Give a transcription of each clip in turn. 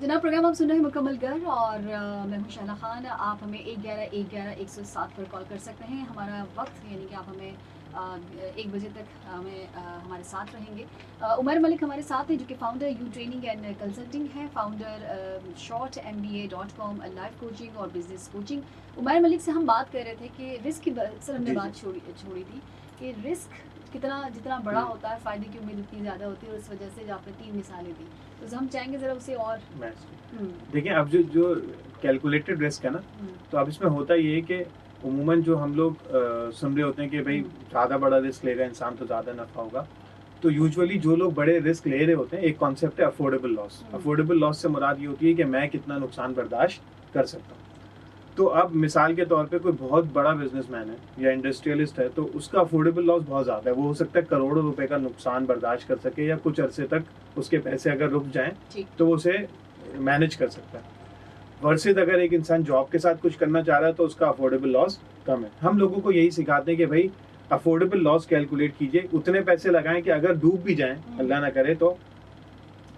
जनाब प्रोग्राम आप सुन रहे हैं मुकम्मल गर और मैं हूं शाला खान। आप हमें 111-111-107 पर कॉल कर सकते हैं। हमारा वक्त यानी कि आप हमें 1 बजे तक हमारे साथ रहेंगे। उमर मलिक हमारे साथ हैं जो कि founder you training and consulting है, फाउंडर shortmba.com, लाइफ कोचिंग और बिजनेस कोचिंग। उमर मलिक से हम बात कर रहे थे कि रिस्क की सर हमने बात छोड़ी थी कि रिस्क कितना जितना बड़ा होता है फ़ायदे की उम्मीद उतनी ज़्यादा होती है, और इस वजह से जो आपने 3 मिसालें दी, तो हम चाहेंगे ज़रा उसे और देखिए, अब जो जो कैलकुलेटेड रिस्क है ना, तो अब इसमें होता ये है कि उमूमन जो हम लोग सुन रहे होते हैं कि भाई ज़्यादा बड़ा रिस्क लेगा इंसान तो ज़्यादा नफा होगा। तो यूजुअली जो लोग बड़े रिस्क ले रहे होते हैं, एक कॉन्सेप्ट है अफोर्डेबल लॉस। अफोर्डेबल लॉस से मुराद ये होती है कि मैं कितना नुकसान बर्दाश्त कर सकता हूँ। तो अब मिसाल के तौर पे कोई बहुत बड़ा बिजनेसमैन है या इंडस्ट्रियलिस्ट है, तो उसका अफोर्डेबल लॉस बहुत ज़्यादा है। वो हो सकता है करोड़ों रुपए का नुकसान बर्दाश्त कर सके, या कुछ अरसे तक उसके पैसे अगर रुक जाएं तो वो उसे मैनेज कर सकता है। वर्सेस अगर एक इंसान जॉब के साथ कुछ करना चाह रहा है तो उसका अफोर्डेबल लॉस कम है। हम लोगों को यही सिखाते हैं कि भाई अफोर्डेबल लॉस कैलकुलेट कीजिए, उतने पैसे लगाएं कि अगर डूब भी जाएं, अल्लाह ना करे, तो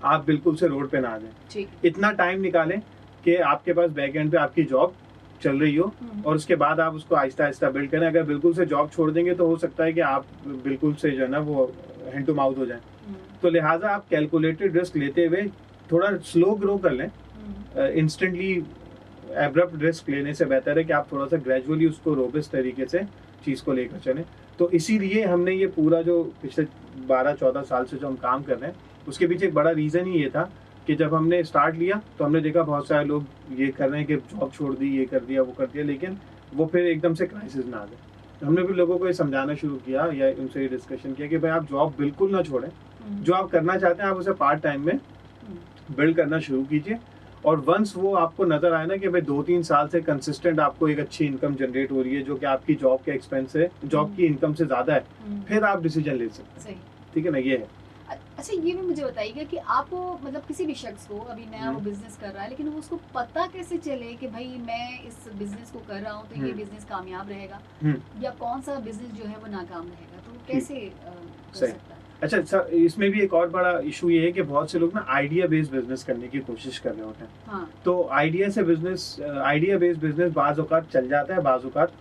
आप बिल्कुल से रोड पे ना आ जाएं। इतना टाइम निकालें कि आपके पास बैक एंड पे आपकी जॉब चल रही हो, और उसके बाद आप उसको आहिस्ता आहिस्ता बिल्ड करें। अगर बिल्कुल से जॉब छोड़ देंगे तो हो सकता है कि आप बिल्कुल से जो है ना वो हैंड टू माउथ हो जाए। तो लिहाजा आप कैलकुलेटेड रिस्क लेते हुए थोड़ा स्लो ग्रो कर लें। इंस्टेंटली एब्रप्ट रिस्क लेने से बेहतर है कि आप थोड़ा सा ग्रेजुअली उसको रोबस्ट तरीके से चीज़ को लेकर चलें। तो इसीलिए हमने ये पूरा जो पिछले 12-14 साल से जो हम काम कर रहे हैं, उसके पीछे एक बड़ा रीज़न ही ये था कि जब हमने स्टार्ट लिया तो हमने देखा बहुत सारे लोग ये कर रहे हैं कि जॉब छोड़ दी, ये कर दिया, वो कर दिया, लेकिन वो फिर एकदम से क्राइसिस में आ गए। तो हमने भी लोगों को ये समझाना शुरू किया या उनसे ये डिस्कशन किया कि भाई आप जॉब बिल्कुल ना छोड़ें। जो आप करना चाहते हैं आप उसे पार्ट टाइम में बिल्ड करना शुरू कीजिए, और वंस वो आपको नजर आए ना कि भाई 2-3 साल से कंसिस्टेंट आपको एक अच्छी इनकम जनरेट हो रही है जो कि आपकी जॉब के एक्सपेंस से, जॉब की इनकम से ज्यादा है, फिर आप डिसीजन ले सकते हैं। ठीक है ना, ये है। अच्छा, ये भी मुझे बताइएगा कि आप मतलब किसी भी शख्स को अभी नया वो बिजनेस कर रहा है, लेकिन वो उसको पता कैसे चले कि भाई मैं इस बिजनेस को कर रहा हूँ तो ये बिजनेस कामयाब रहेगा या कौन सा बिजनेस जो है वो नाकाम रहेगा, तो कैसे कर सकता है? अच्छा सर, इसमें भी एक और बड़ा इशू ये है कि बहुत से लोग ना आइडिया बेस्ड बिजनेस करने की कोशिश कर रहे होते हैं। हाँ। तो आइडिया बेस्ड बिजनेस बाज़ औक़ात चल जाता है, बाज़ औक़ात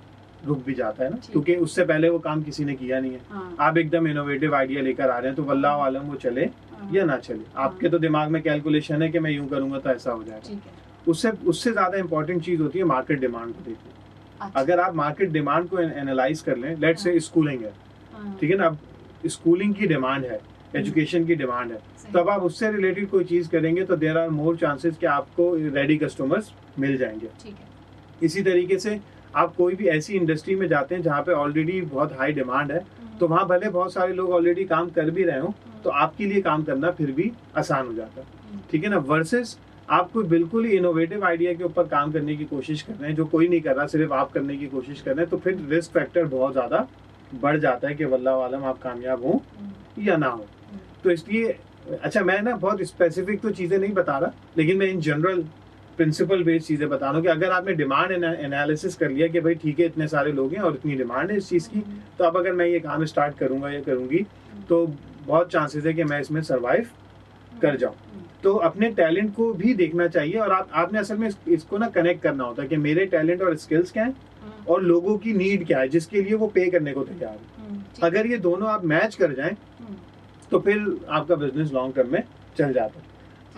रुक भी जाता है ना, क्योंकि उससे पहले वो काम किसी ने किया नहीं है। हाँ। आप एकदम इनोवेटिव आइडिया लेकर आ रहे हैं तो वल्लाह आलम वो चले या ना चले। आपके तो दिमाग में कैलकुलेशन है कि मैं यूं करूंगा तो ऐसा हो जाएगा। उससे ज्यादा इंपॉर्टेंट चीज होती है मार्केट डिमांड को देखिए। अच्छा। अगर आप मार्केट डिमांड को एनालाइज कर लें, लेट्स से स्कूलिंग है, ठीक है ना, अब स्कूलिंग की डिमांड है, एजुकेशन की डिमांड है, तब आप उससे रिलेटेड कोई चीज करेंगे तो देयर आर मोर चांसेस कि आपको रेडी कस्टमर्स मिल जाएंगे। इसी तरीके से आप कोई भी ऐसी इंडस्ट्री में जाते हैं जहाँ पे ऑलरेडी बहुत हाई डिमांड है, तो वहाँ भले बहुत सारे लोग ऑलरेडी काम कर भी रहे हो, तो आपके लिए काम करना फिर भी आसान हो जाता है। ठीक है ना, वर्सेस आप कोई बिल्कुल ही इनोवेटिव आइडिया के ऊपर काम करने की कोशिश कर रहे हैं जो कोई नहीं कर रहा, सिर्फ आप करने की कोशिश कर रहे हैं, तो फिर रिस्क फैक्टर बहुत ज्यादा बढ़ जाता है कि वल्लाह आलम आप कामयाब हो या ना हो। तो इसलिए अच्छा, मैं ना बहुत स्पेसिफिक तो चीजें नहीं बता रहा, लेकिन मैं इन जनरल प्रिंसिपल बेस्ड चीजें बता रहा हूँ कि अगर आपने डिमांड एनालिसिस कर लिया कि भाई ठीक है इतने सारे लोग हैं और इतनी डिमांड है इस चीज की, तो अब अगर मैं ये काम स्टार्ट करूंगा या करूंगी तो बहुत चांसेस है कि मैं इसमें सरवाइव कर जाऊं। तो अपने टैलेंट को भी देखना चाहिए, और आपने असल में इसको ना कनेक्ट करना होता है कि मेरे टैलेंट और स्किल्स क्या है और लोगों की नीड क्या है जिसके लिए वो पे करने को तैयार है। अगर ये दोनों आप मैच कर जाएं तो फिर आपका बिजनेस लॉन्ग टर्म में चल जाता है।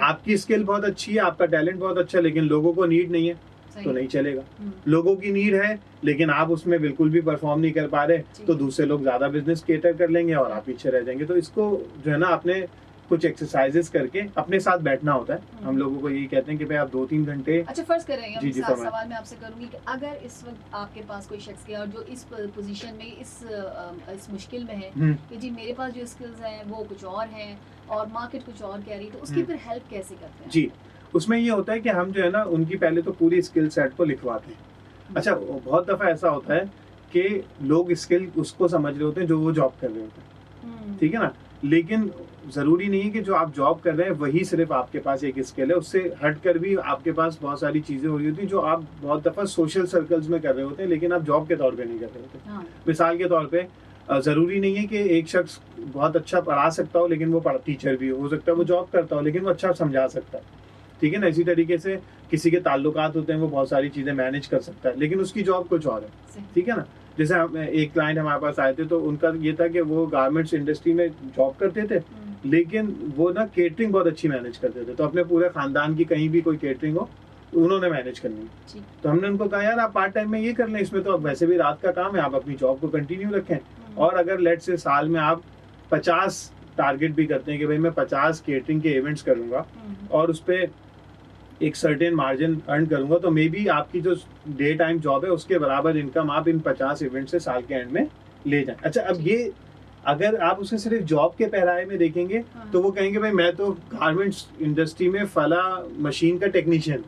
आपकी स्किल बहुत अच्छी है, आपका टैलेंट बहुत अच्छा है, लेकिन लोगों को नीड नहीं है तो नहीं चलेगा। लोगों की नीड है लेकिन आप उसमें बिल्कुल भी परफॉर्म नहीं कर पा रहे तो दूसरे लोग ज्यादा बिजनेस केटर कर लेंगे और आप पीछे रह जाएंगे। तो इसको जो है ना आपने कुछ एक्सरसाइजेस करके अपने साथ बैठना होता है। हम लोगों को यही कहते हैं कि भाई आप 2-3 घंटे। अच्छा, फर्ज कर रहे हैं, सवाल मैं आपसे करूंगी कि अगर इस वक्त आपके पास कोई शख्स है और जो इस पोजीशन में इस मुश्किल में है कि जी मेरे पास जो स्किल्स हैं वो कुछ और हैं और मार्केट कुछ और कह रही है, तो उसकी फिर हेल्प कैसे करते हैं? जी, उसमें ये होता है कि हम जो है ना उनकी पहले तो पूरी स्किल सेट को लिखवाते हैं। अच्छा, बहुत दफा ऐसा होता है कि लोग स्किल उसको समझ रहे होते हैं जो वो जॉब कर रहे होते हैं, ठीक है ना, लेकिन जरूरी नहीं है कि जो आप जॉब कर रहे हैं वही सिर्फ आपके पास एक स्किल है। उससे हटकर भी आपके पास बहुत सारी चीजें हो रही होती हैं जो आप बहुत दफा सोशल सर्कल्स में कर रहे होते हैं लेकिन आप जॉब के तौर पे नहीं कर रहे होते। मिसाल के तौर पे जरूरी नहीं है कि एक शख्स बहुत अच्छा पढ़ा सकता हो लेकिन वो टीचर भी हो सकता है वो जॉब करता हो लेकिन वो अच्छा समझा सकता है। ठीक है ना। इसी तरीके से किसी के ताल्लुकात होते हैं, वो बहुत सारी चीजें मैनेज कर सकता है, लेकिन उसकी जॉब कुछ और है, ठीक है ना। जैसे एक क्लाइंट हमारे पास आए थे, तो उनका ये था कि वो गारमेंट्स इंडस्ट्री में जॉब करते थे, लेकिन वो ना केटरिंग बहुत अच्छी मैनेज करते थे, तो अपने पूरे खानदान की कहीं भी कोई केटरिंग हो तो उन्होंने मैनेज करनी है। तो हमने उनको कहा यार आप पार्ट टाइम में ये कर लें, इसमें तो अब वैसे भी रात का काम है, आप अपनी जॉब को कंटिन्यू रखें, और अगर लेट से साल में आप 50 टारगेट भी करते हैं कि भाई मैं 50 केटरिंग के इवेंट्स करूंगा और उस पर एक सर्टेन मार्जिन अर्न करूंगा, तो मे बी आपकी जो डे टाइम जॉब है उसके बराबर इनकम आप इन 50 इवेंट से साल के एंड में ले जाएं। अच्छा, अब ये अगर आप उसे सिर्फ जॉब के पहराए में देखेंगे तो वो कहेंगे भाई मैं तो गारमेंट्स इंडस्ट्री में फला मशीन का टेक्नीशियन,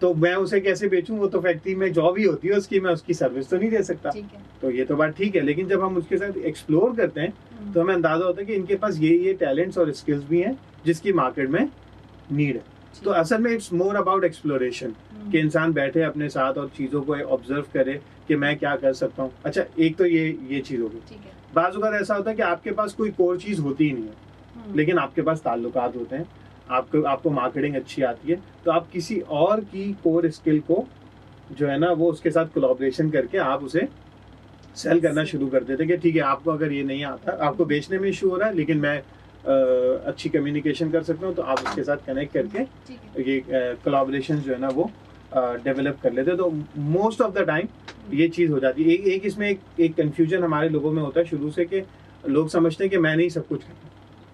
तो मैं उसे कैसे बेचूं, वो तो फैक्ट्री में जॉब ही होती है उसकी, मैं उसकी सर्विस तो नहीं दे सकता। तो ये तो बात ठीक है, लेकिन जब हम उसके साथ एक्सप्लोर करते हैं तो हमें अंदाजा होता है कि इनके पास ये टैलेंट्स और स्किल्स भी हैं जिसकी मार्केट में नीड है। तो असल में इट्स मोर अबाउट एक्सप्लोरेशन, कि इंसान बैठे अपने साथ और चीजों को ऑब्जर्व करे कि मैं क्या कर सकता हूँ। अच्छा, एक तो ये चीज होगी। बाज़ औक़ात ऐसा होता है कि आपके पास कोई कोर चीज होती ही नहीं है, लेकिन आपके पास ताल्लुकात होते हैं, आपको मार्केटिंग अच्छी आती है, तो आप किसी और की कोर स्किल को जो है ना वो उसके साथ कोलैबोरेशन करके आप उसे सेल करना शुरू कर देते कि ठीक है आपको अगर ये नहीं आता, आपको बेचने में इशू हो रहा है, लेकिन मैं अच्छी कम्युनिकेशन कर सकता हूँ, तो आप उसके साथ कनेक्ट करके ये कोलैबोरेशन जो है ना वो डेवलप कर लेते हैं। तो मोस्ट ऑफ द टाइम ये चीज़ हो जाती है। एक इसमें एक कंफ्यूजन हमारे लोगों में होता है शुरू से कि लोग समझते हैं कि मैं नहीं सब कुछ करता।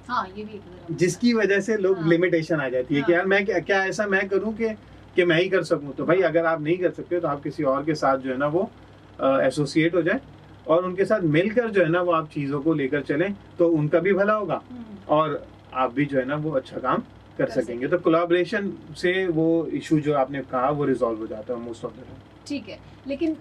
हाँ, ये भी जिसकी वजह से लोग लिमिटेशन आ जाती है कि यार मैं क्या ऐसा मैं करूं कि मैं ही कर सकूं। तो भाई अगर आप नहीं कर सकते तो आप किसी और के साथ जो है ना वो एसोसिएट हो जाए और उनके साथ मिलकर जो है ना वो आप चीज़ों को लेकर चलें, तो उनका भी भला होगा और आप भी जो है ना वो अच्छा काम कर सकेंगे। तो कोलैबोरेशन से वो इशू जो आपने कहा वो रिजॉल्व हो जाता है मोस्ट ऑफ द टाइम। ठीक है, लेकिन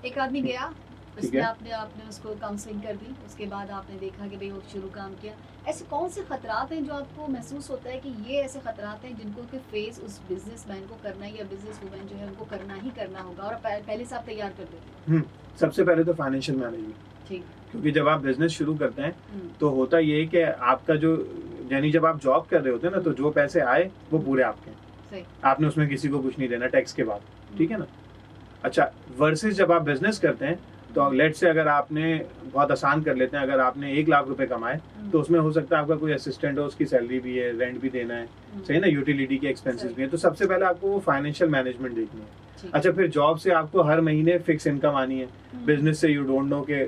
एक आदमी गया, उसमें आपने उसको काउंसलिंग कर दी, उसके बाद आपने देखा कि भाई वो शुरू काम किया, ऐसे कौन से खतरात हैं जो आपको महसूस होता है कि ये ऐसे खतरात हैं जिनको कि फेस उस बिजनेसमैन को करना या बिजनेस वुमन जो है उनको करना ही करना होगा और पहले से आप तैयार कर देते हैं? सबसे पहले तो फाइनेंशियल मैनेजमेंट, ठीक, क्योंकि जब आप बिजनेस शुरू करते हैं तो होता ये है कि आपका जो यानी जब आप जॉब कर रहे होते हैं ना, तो जो पैसे आए वो पूरे आपके हैं, आपने उसमें किसी को कुछ नहीं देना टैक्स के बाद, ठीक है ना। अच्छा, वर्सेस जब आप बिजनेस करते हैं तो लेट से अगर आपने बहुत आसान कर लेते हैं, अगर आपने 1 लाख रुपए कमाए तो उसमें हो सकता है आपका कोई असिस्टेंट हो, उसकी सैलरी भी है, रेंट भी देना है, सही ना, यूटिलिटी के एक्सपेंसेस भी है। तो सबसे पहले आपको वो फाइनेंशियल मैनेजमेंट देखनी है। अच्छा, फिर जॉब से आपको हर महीने फिक्स इनकम आनी है, बिजनेस से यू डोंट नो के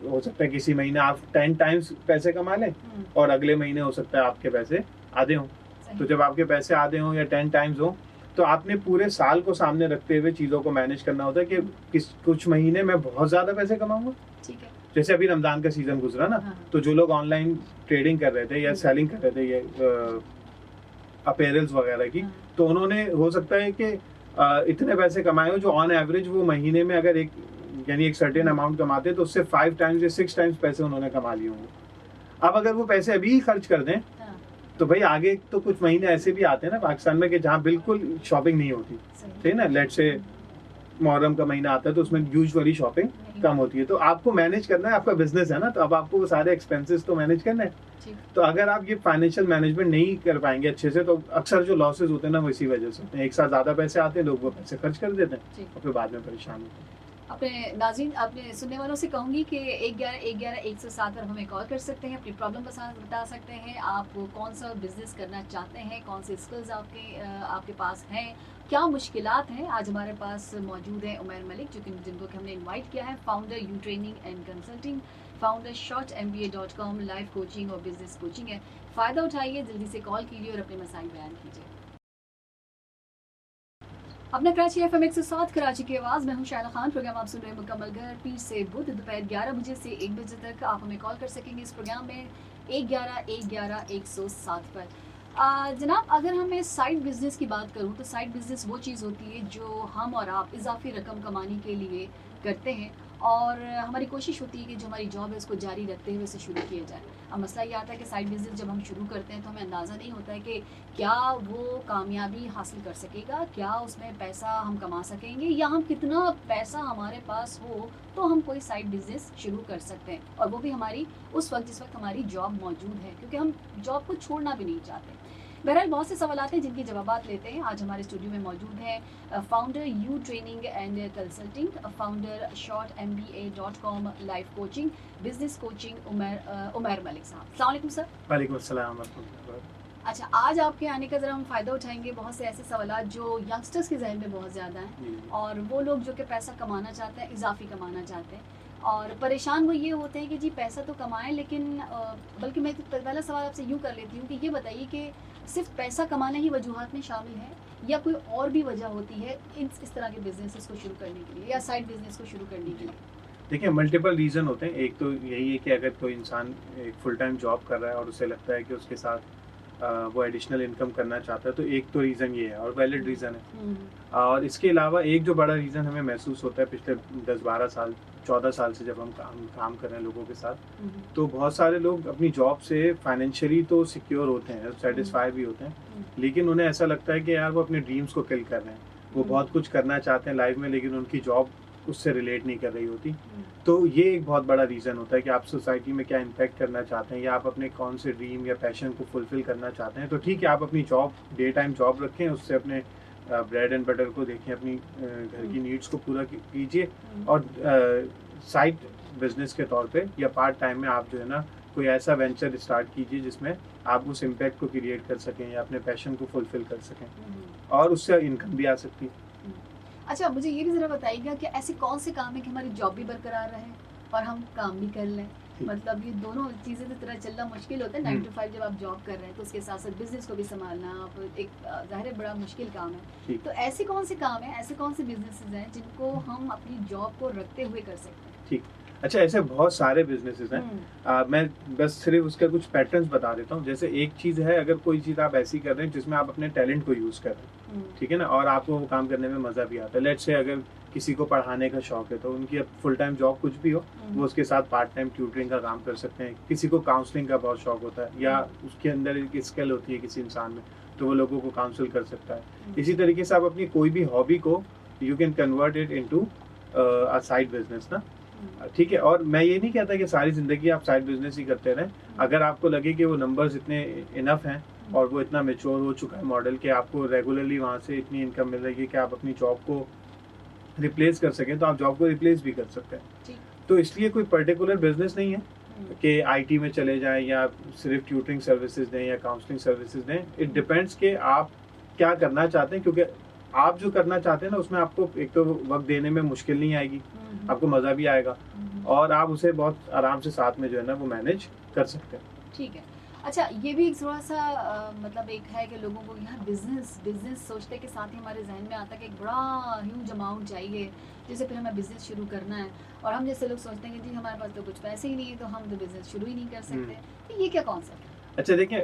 हो सकता है किसी महीने आप 10 टाइम्स पैसे कमा लें और अगले महीने हो सकता है आपके पैसे आधे हों। तो जब आपके पैसे आधे हों या 10 टाइम्स हों तो आपने पूरे साल को सामने रखते हुए चीज़ों को मैनेज करना होता है कि कुछ महीने में बहुत ज़्यादा पैसे कमाऊंगा। ठीक है, जैसे अभी रमज़ान का सीज़न गुजरा ना, तो जो लोग ऑनलाइन ट्रेडिंग कर रहे थे या सेलिंग कर रहे थे ये अपैरल्स वगैरह की, तो उन्होंने हो सकता है कि इतने पैसे कमाए हो जो ऑन एवरेज वो महीने में अगर एक सर्टेन अमाउंट कमाते तो उससे 5 टाइम्स या 6 टाइम्स पैसे उन्होंने कमा लिए होंगे। अब अगर वो पैसे अभी ही खर्च कर दें तो भाई आगे तो कुछ महीने ऐसे भी आते हैं ना पाकिस्तान में कि जहाँ बिल्कुल शॉपिंग नहीं होती, ठीक ना। लेट से मुहर्रम का महीना आता है तो उसमें यूजुअली शॉपिंग कम होती है, तो आपको मैनेज करना है, आपका बिजनेस है ना, तो अब आपको वो सारे एक्सपेंसेस तो मैनेज करना है। तो अगर आप ये फाइनेंशियल मैनेजमेंट नहीं कर पाएंगे अच्छे से तो अक्सर जो लॉसेज होते हैं ना वो इसी वजह से होते हैं। एक साथ ज्यादा पैसे आते हैं, लोग वो पैसे खर्च कर देते हैं और फिर बाद में परेशान होते हैं। अपने नाज़रीन, अपने सुनने वालों से कहूँगी कि 111-111-107 पर हमें कॉल कर सकते हैं, अपनी प्रॉब्लम बता सकते हैं, आप कौन सा बिजनेस करना चाहते हैं, कौन से स्किल्स आपके पास हैं, क्या मुश्किलात हैं। आज हमारे पास मौजूद है उमैर मलिक जिनको कि हमने इनवाइट किया है, founder you training and consulting, founder shortmba.com, life coaching और बिजनेस कोचिंग है। फ़ायदा उठाइए, जल्दी से कॉल कीजिए और अपने मसाइल बयान कीजिए। अपना कराची FM 107 कराची की आवाज़, मैं हूं शायला खान। प्रोग्राम आप सुन रहे हैं मुकम्मल घर, पीर से बुध दोपहर 11 बजे से 1 बजे तक आप हमें कॉल कर सकेंगे इस प्रोग्राम में 111-111-107 पर। जनाब, अगर हम साइड बिजनेस की बात करूं तो साइड बिजनेस वो चीज़ होती है जो हम और आप इजाफी रकम कमाने के लिए करते हैं और हमारी कोशिश होती है कि जो हमारी जॉब है उसको जारी रखते हुए उसे शुरू किया जाए। अब मसला ये आता है कि साइड बिजनेस जब हम शुरू करते हैं तो हमें अंदाज़ा नहीं होता है कि क्या वो कामयाबी हासिल कर सकेगा, क्या उसमें पैसा हम कमा सकेंगे या हम कितना पैसा हमारे पास हो तो हम कोई साइड बिजनेस शुरू कर सकते हैं, और वो भी हमारी उस वक्त जिस वक्त हमारी जॉब मौजूद है, क्योंकि हम जॉब को छोड़ना भी नहीं चाहते। बहरहाल बहुत से सवाल आते हैं जिनके जवाबात लेते हैं। आज हमारे स्टूडियो में मौजूद हैं founder you training and consulting, founder shortmba.com life coaching, business coaching, Umair Malik साहब। अस्सलाम वालेकुम सर। वालेकुम अस्सलाम वरहमतुल्लाहि वबरकातुहू। अच्छा, आज आपके आने का ज़रा हम फ़ायदा उठाएंगे। बहुत से ऐसे सवाल जो यंगस्टर्स के जहन में बहुत ज़्यादा हैं, जी। और वो लोग जो कि पैसा कमाना चाहते हैं, इजाफी कमाना चाहते हैं, और परेशान वो ये होते हैं कि जी पैसा तो कमाएं, लेकिन बल्कि मैं तो पहला सवाल आपसे यूँ कर लेती हूँ कि ये बताइए कि सिर्फ पैसा कमाना ही वजूहात में शामिल है, या कोई और भी वजह होती है इस तरह के बिजनेसेस को शुरू करने के लिए या साइड बिजनेस को शुरू करने के लिए? देखिए, मल्टीपल रीज़न होते हैं। एक तो यही है कि अगर कोई इंसान एक फुल टाइम जॉब कर रहा है और उसे लगता है कि उसके साथ वो एडिशनल इनकम करना चाहता है, तो एक तो रीज़न ये है और वैलिड रीज़न है। और इसके अलावा एक जो बड़ा रीज़न हमें महसूस होता है पिछले 10-12 साल 14 साल से जब हम काम कर रहे हैं लोगों के साथ, तो बहुत सारे लोग अपनी जॉब से फाइनेंशियली तो सिक्योर होते हैं, सेटिस्फाई भी होते हैं, लेकिन उन्हें ऐसा लगता है कि यार वो अपने ड्रीम्स को किल कर रहे हैं। वो बहुत कुछ करना चाहते हैं लाइफ में, लेकिन उनकी जॉब उससे रिलेट नहीं कर रही होती। तो ये एक बहुत बड़ा रीज़न होता है कि आप सोसाइटी में क्या इम्पैक्ट करना चाहते हैं, या आप अपने कौन से ड्रीम या पैशन को फुलफिल करना चाहते हैं। तो ठीक है, आप अपनी जॉब डे टाइम जॉब रखें, उससे अपने ब्रेड एंड बटर को देखें, अपनी घर की नीड्स को पूरा कीजिए, और साइड बिजनेस के तौर पे या पार्ट टाइम में आप जो है ना कोई ऐसा वेंचर स्टार्ट कीजिए जिसमें आप उस इम्पैक्ट को क्रिएट कर सकें या अपने पैशन को फुलफिल कर सकें, और उससे इनकम भी आ सकती है। अच्छा, मुझे ये भी ज़रा बताइएगा कि ऐसे कौन से काम है कि हमारी जॉब भी बरकरार रहे और हम काम भी कर लें? मतलब ये दोनों चीज़ें तो तरह चलना मुश्किल होता है। 9 to 5 जब आप जॉब कर रहे हैं तो उसके साथ साथ बिजनेस को भी संभालना आप एक ज़ाहिर है बड़ा मुश्किल काम है। तो ऐसे कौन से काम हैं, ऐसे कौन से बिजनेसेस हैं जिनको हम अपनी जॉब को रखते हुए कर सकते हैं? ठीक। अच्छा, ऐसे बहुत सारे बिजनेसेस हैं। मैं बस सिर्फ उसके कुछ पैटर्न्स बता देता हूँ। जैसे एक चीज़ है, अगर कोई चीज़ आप ऐसी कर रहे हैं जिसमें आप अपने टैलेंट को यूज़ कर रहे हैं, ठीक है ना, और आपको वो काम करने में मज़ा भी आता है। लेट्स से अगर किसी को पढ़ाने का शौक है तो उनकी फुल टाइम जॉब कुछ भी हो, वो उसके साथ पार्ट टाइम ट्यूटरिंग का काम कर सकते हैं। किसी को काउंसलिंग का बहुत शौक होता है, या उसके अंदर एक स्किल होती है किसी इंसान में, तो वो लोगों को काउंसिल कर सकता है। इसी तरीके से आप अपनी कोई भी हॉबी को you can convert it into a side business ना, ठीक है। और मैं ये नहीं कहता कि सारी ज़िंदगी आप साइड बिजनेस ही करते रहें। अगर आपको लगे कि वो नंबर्स इतने इनफ हैं और वो इतना मेच्योर हो चुका है मॉडल कि आपको रेगुलरली वहाँ से इतनी इनकम मिल रही है कि आप अपनी जॉब को रिप्लेस कर सकें, तो आप जॉब को रिप्लेस भी कर सकते हैं। तो इसलिए कोई पर्टिकुलर बिजनेस नहीं है कि आईटी में चले जाएं या सिर्फ ट्यूटरिंग सर्विसेज दें या काउंसलिंग सर्विसेज दें। इट डिपेंड्स कि आप क्या करना चाहते हैं, क्योंकि आप जो करना चाहते हैं ना उसमें आपको एक तो वक्त देने में मुश्किल नहीं आएगी, आपको मज़ा भी आएगा, और आप उसे बहुत आराम से साथ में जो है ना वो मैनेज कर सकते हैं। ठीक है। अच्छा, ये भी एक थोड़ा सा मतलब एक है कि लोगों को यहाँ बिजनेस सोचते के साथ ही हमारे जहन में आता है कि एक बड़ा ह्यूज अमाउंट चाहिए जिससे फिर हमें बिजनेस शुरू करना है, और हम जैसे लोग सोचते हैं कि जी हमारे पास तो कुछ पैसे ही नहीं है तो हम तो बिजनेस शुरू ही नहीं कर सकते। तो ये क्या कॉन्सेप्ट है? अच्छा, देखिए,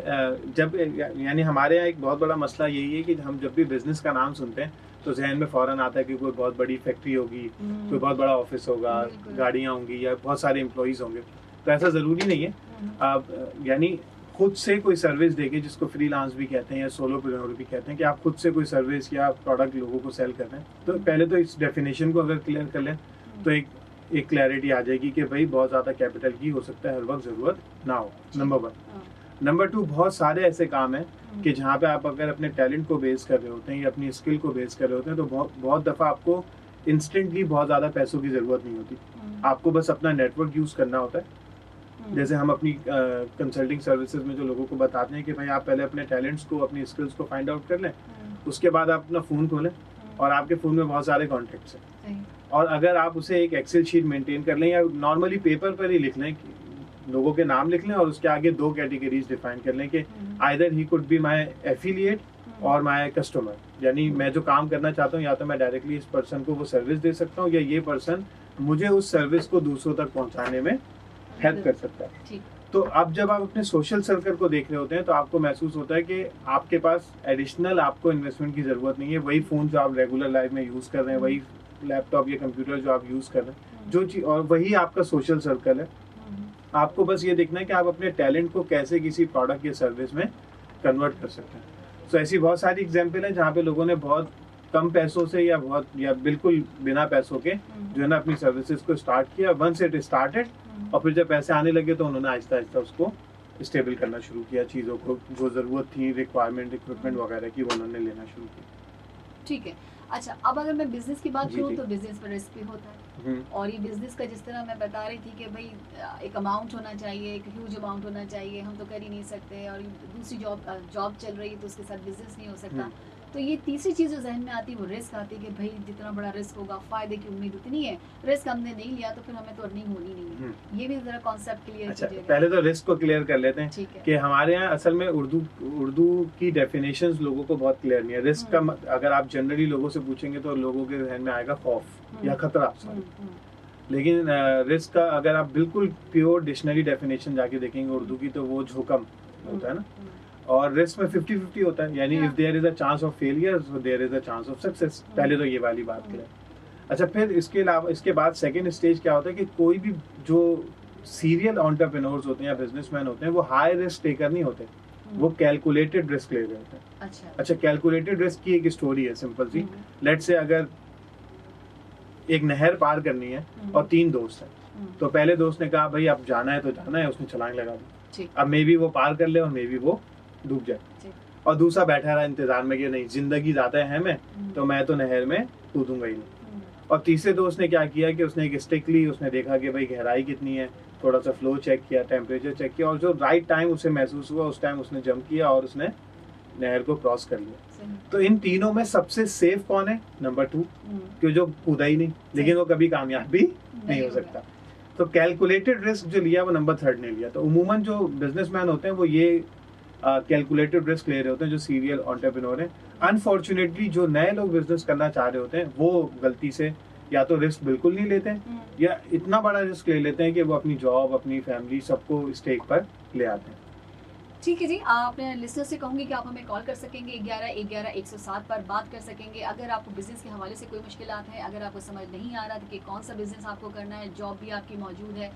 जब यानी हमारे यहाँ एक बहुत बड़ा मसला यही है कि हम जब भी बिजनेस का नाम सुनते हैं तो जहन में फ़ौरन आता है कि कोई बहुत बड़ी फैक्ट्री होगी, कोई बहुत बड़ा ऑफिस होगा, गाड़ियाँ होंगी या बहुत सारे एम्प्लॉयज़ होंगे। तो ऐसा ज़रूरी नहीं है। आप यानी खुद से कोई सर्विस देके, जिसको फ्रीलांस भी कहते हैं या सोलोप्रेन्योर भी कहते हैं, कि आप खुद से कोई सर्विस या प्रोडक्ट लोगों को सेल कर रहे हैं, तो पहले तो इस डेफिनेशन को अगर क्लियर कर लें तो एक क्लैरिटी आ जाएगी कि भाई बहुत ज़्यादा कैपिटल की हो सकता है हर वक्त ज़रूरत ना हो, नंबर 1। नंबर 2, बहुत सारे ऐसे काम हैं कि जहाँ पे आप अगर अपने टैलेंट को बेस कर रहे होते हैं या अपनी स्किल को बेस कर रहे होते हैं, तो बहुत दफ़ा आपको इंस्टेंटली बहुत ज़्यादा पैसों की ज़रूरत नहीं होती। आपको बस अपना नेटवर्क यूज़ करना होता है। जैसे हम अपनी कंसल्टिंग सर्विसेज में जो लोगों को बताते हैं कि भाई आप पहले अपने टैलेंट्स को, अपनी स्किल्स को फाइंड आउट कर लें, उसके बाद आप अपना फ़ोन खोलें और आपके फ़ोन में बहुत सारे कॉन्टैक्ट्स हैं, और अगर आप उसे एक एक्सेल शीट मेंटेन कर लें या नॉर्मली पेपर पर ही लिख लें, लोगों के नाम लिख लें और उसके आगे 2 कैटेगरीज डिफाइन कर लें कि either he could be my affiliate और माय कस्टमर, यानी मैं जो काम करना चाहता हूँ या तो मैं डायरेक्टली इस पर्सन को वो सर्विस दे सकता हूँ, या ये पर्सन मुझे उस सर्विस को दूसरों तक पहुँचाने में हेल्प कर सकता है। तो अब जब आप अपने सोशल सर्कल को देख रहे होते हैं तो आपको महसूस होता है कि आपके पास एडिशनल आपको इन्वेस्टमेंट की ज़रूरत नहीं है। वही फ़ोन जो आप रेगुलर लाइफ में यूज़ कर रहे हैं, वही लैपटॉप या कंप्यूटर जो आप यूज़ कर रहे हैं, जो चीज़, और वही आपका सोशल सर्कल है। आपको बस ये देखना है कि आप अपने टैलेंट को कैसे किसी प्रोडक्ट या सर्विस में कन्वर्ट कर सकते हैं। तो ऐसी बहुत सारी एग्जांपल है जहाँ पे लोगों ने बहुत कम पैसों से या बिल्कुल बिना पैसों के जो है ना अपनी सर्विसेज को स्टार्ट किया। वंस इट स्टार्टेड, और फिर जब पैसे आने लगे तो उन्होंने आहिस्ता आहिस्ता उसको स्टेबल करना शुरू किया, चीज़ों को जो ज़रूरत थी, रिक्वायरमेंट, इक्विपमेंट वगैरह की, वो उन्होंने लेना शुरू किया। ठीक है। अच्छा, अब अगर मैं बिज़नेस की बात जी, करूँ जी। तो बिज़नेस में रिस्क भी होता है। हुँ, और ये बिज़नेस का जिस तरह मैं बता रही थी कि भई एक अमाउंट होना चाहिए, एक ह्यूज अमाउंट होना चाहिए, हम तो कर ही नहीं सकते, और दूसरी जॉब चल रही है तो उसके साथ बिज़नेस नहीं हो सकता। हुँ। तो ये तीसरी चीज़ जो ज़हन में आती है वो रिस्क आती है कि भई जितना बड़ा रिस्क होगा, फ़ायदे की उम्मीद उतनी है, रिस्क हमने नहीं लिया तो फिर हमें तो अर्निंग होनी नहीं है। हुँ। ये भी ज़रा कॉन्सेप्ट क्लियर अच्छा, कीजिएगा। पहले तो रिस्क को क्लियर कर लेते हैं ठीक है। कि हमारे यहाँ असल में उर्दू उर्दू की डेफिनेशंस लोगों को बहुत क्लियर नहीं है। रिस्क का अगर आप जनरली लोगों से पूछेंगे तो लोगों के ज़हन में आएगा खौफ या खतरा, सॉरी। लेकिन रिस्क का अगर आप बिल्कुल प्योर डिक्शनरी डेफिनेशन जाके देखेंगे उर्दू की, तो वो जोखिम होता है ना। और रिस्क में 50-50 होता है, यानी if there is a chance of failure so there is a chance of success. पहले तो ये वाली बात क्लियर। अच्छा, फिर इसके अलावा इसके बाद सेकंड स्टेज क्या होता है कि कोई भी जो सीरियल एंटरप्रेन्योर्स होते हैं या बिजनेसमैन होते हैं, वो हाई रिस्क टेकर नहीं होते, वो कैलकुलेटेड रिस्क ले रहे होते हैं। अच्छा, कैलकुलेटेड रिस्क की एक स्टोरी है सिंपल सी। लेट से अगर एक नहर पार करनी है और 3 दोस्त हैं, तो पहले दोस्त ने कहा भाई अब जाना है तो जाना है, उसने छलांग लगा दी। अब मे बी वो पार कर ले और मे बी वो डूब जाए, और दूसरा बैठा रहा इंतजार में कि नहीं, जिंदगी ज्यादा है मैं, तो मैं तो नहर में कूदूंगा ही नहीं। और तीसरे दोस्त ने क्या किया कि उसने एक स्टिक ली, उसने देखा कि भाई गहराई कितनी है, थोड़ा सा फ्लो चेक किया, टेम्परेचर चेक किया, और जो राइट टाइम उसे महसूस हुआ उस टाइम उसने जंप किया और उसने नहर को क्रॉस कर लिया। तो इन तीनों में सबसे सेफ कौन है? नंबर 2, क्यों जो कूदा ही नहीं, लेकिन वो कभी कामयाब भी नहीं हो सकता। तो कैलकुलेटेड रिस्क जो लिया वो नंबर 3 ने लिया। तो उमूमन जो बिजनेसमैन होते हैं वो ये कैलकुलेटेड रिस्क ले रहे होते हैं, जो सीरियल एंटरप्रेन्योर हैं। अनफॉर्चुनेटली जो नए लोग बिजनेस करना चाह रहे होते हैं वो गलती से या तो रिस्क बिल्कुल नहीं लेते हैं, या इतना बड़ा रिस्क ले लेते हैं कि वो अपनी जॉब, अपनी फैमिली, सबको स्टेक पर ले आते हैं। ठीक है जी, आपने लिसनर से कहूँगी कि आप हमें कॉल कर सकेंगे 11-11-107 पर बात कर सकेंगे। अगर आपको बिज़नेस के हवाले से कोई मुश्किलात हैं, अगर आपको समझ नहीं आ रहा कि कौन सा बिज़नेस आपको करना है, जॉब भी आपकी मौजूद है,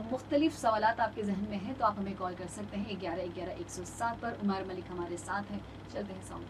मुख्तलिफ सवालात आपके जहन में हैं, तो आप हमें कॉल कर सकते हैं 11-11-107 पर। उमर मलिक हमारे साथ हैं। चलते हैं सॉन्ग।